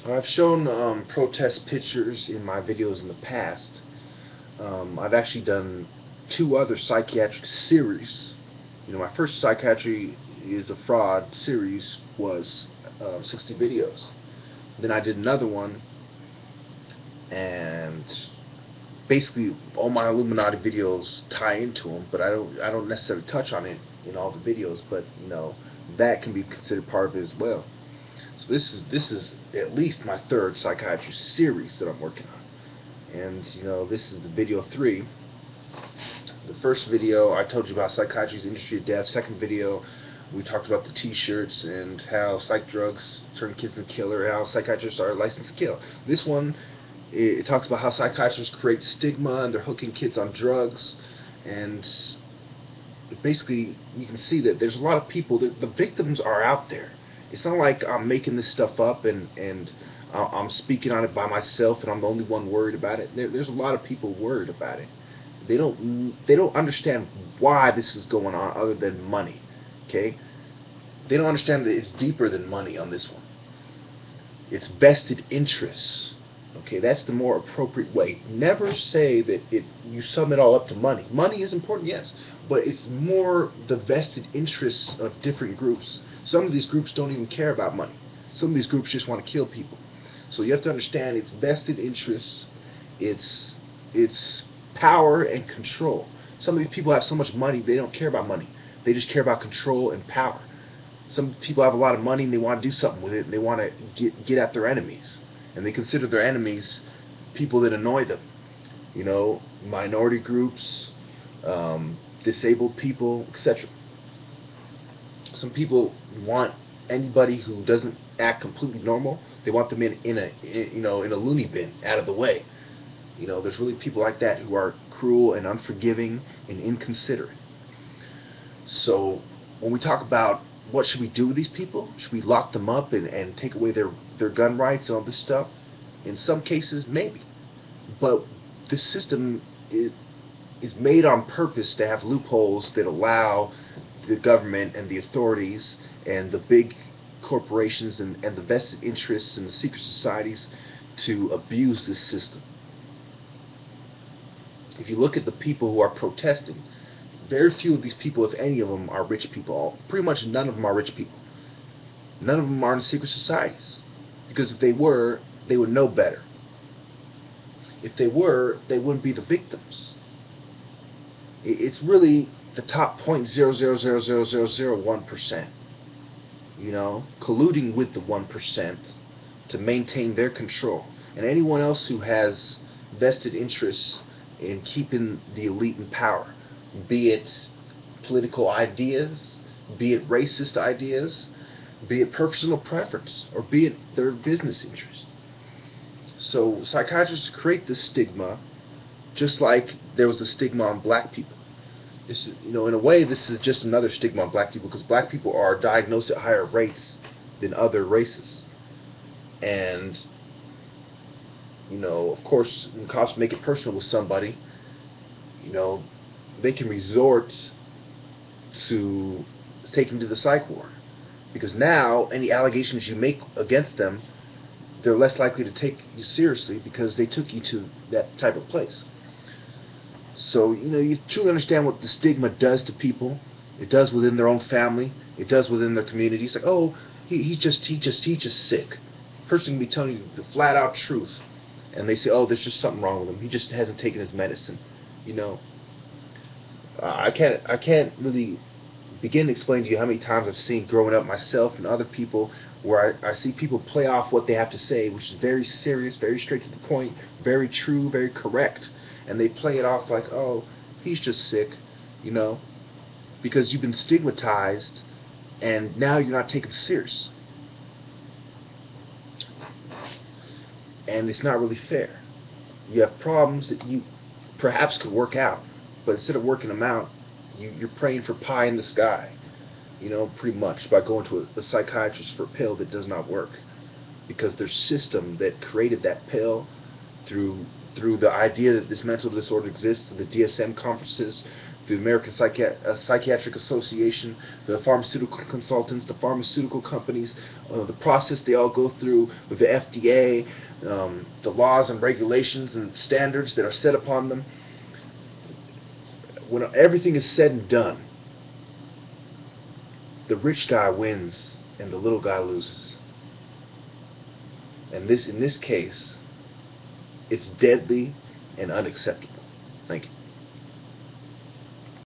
I've shown protest pictures in my videos in the past. I've actually done two other psychiatric series. My first psychiatry is a fraud series was 60 videos. Then I did another one, and basically all my Illuminati videos tie into them, but I don't necessarily touch on it in all the videos. But that can be considered part of it as well. So this is at least my third psychiatry series that I'm working on, and this is the video 3. The first video I told you about psychiatry's industry of death. Second video we talked about the T-shirts and how psych drugs turn kids into killer, how psychiatrists are licensed to kill. This one it talks about how psychiatrists create stigma and they're hooking kids on drugs, and basically you can see that there's a lot of people. The victims are out there. It's not like I'm making this stuff up and I'm speaking on it by myself and I'm the only one worried about it. There's a lot of people worried about it. They don't understand why this is going on other than money. Okay? They don't understand that it's deeper than money on this one. It's vested interests. Okay, that's the more appropriate way. Never say that you sum it all up to money. Money is important, yes, but it's more the vested interests of different groups. Some of these groups don't even care about money. Some of these groups just want to kill people. So you have to understand it's vested interests, it's power and control. Some of these people have so much money they don't care about money. They just care about control and power. Some people have a lot of money and they want to do something with it, and they want to get at their enemies. And they consider their enemies people that annoy them. Minority groups, disabled people, etc. Some people want anybody who doesn't act completely normal. They want them in a loony bin, out of the way. There's really people like that who are cruel and unforgiving and inconsiderate. So when we talk about what should we do with these people, should we lock them up and take away their gun rights and all this stuff? In some cases, maybe. But this system is made on purpose to have loopholes that allow the government and the authorities and the big corporations and the vested interests and the secret societies to abuse this system. If you look at the people who are protesting, very few of these people, if any of them, are rich people. Pretty much none of them are rich people. None of them are in secret societies. Because if they were, they would know better. If they were, they wouldn't be the victims. It's really the top 0.0000001%. Colluding with the 1% to maintain their control. And anyone else who has vested interests in keeping the elite in power, be it political ideas, be it racist ideas, be it personal preference, or be it their business interest. So psychiatrists create this stigma, just like there was a stigma on black people. In a way, this is just another stigma on black people, because black people are diagnosed at higher rates than other races. And of course, when cops make it personal with somebody, they can resort to take them to the psych ward, because now any allegations you make against them, they're less likely to take you seriously because they took you to that type of place. So you truly understand what the stigma does to people. It does within their own family. It does within their community. It's like, oh, he's just sick. Person can be telling you the flat out truth, and they say, oh, there's just something wrong with him. He just hasn't taken his medicine. I can't really begin to explain to you how many times I've seen growing up myself and other people where I see people play off what they have to say, which is very serious, very straight to the point, very true, very correct, and they play it off like, oh, he's just sick, because you've been stigmatized and now you're not taken serious. And it's not really fair. You have problems that you perhaps could work out, but instead of working them out, you're praying for pie in the sky, pretty much, by going to a psychiatrist for a pill that does not work, because their system that created that pill through the idea that this mental disorder exists, the DSM conferences, the American Psychiatric Association, the pharmaceutical consultants, the pharmaceutical companies, the process they all go through with the FDA, the laws and regulations and standards that are set upon them. When everything is said and done, the rich guy wins and the little guy loses. And in this case, it's deadly and unacceptable. Thank you.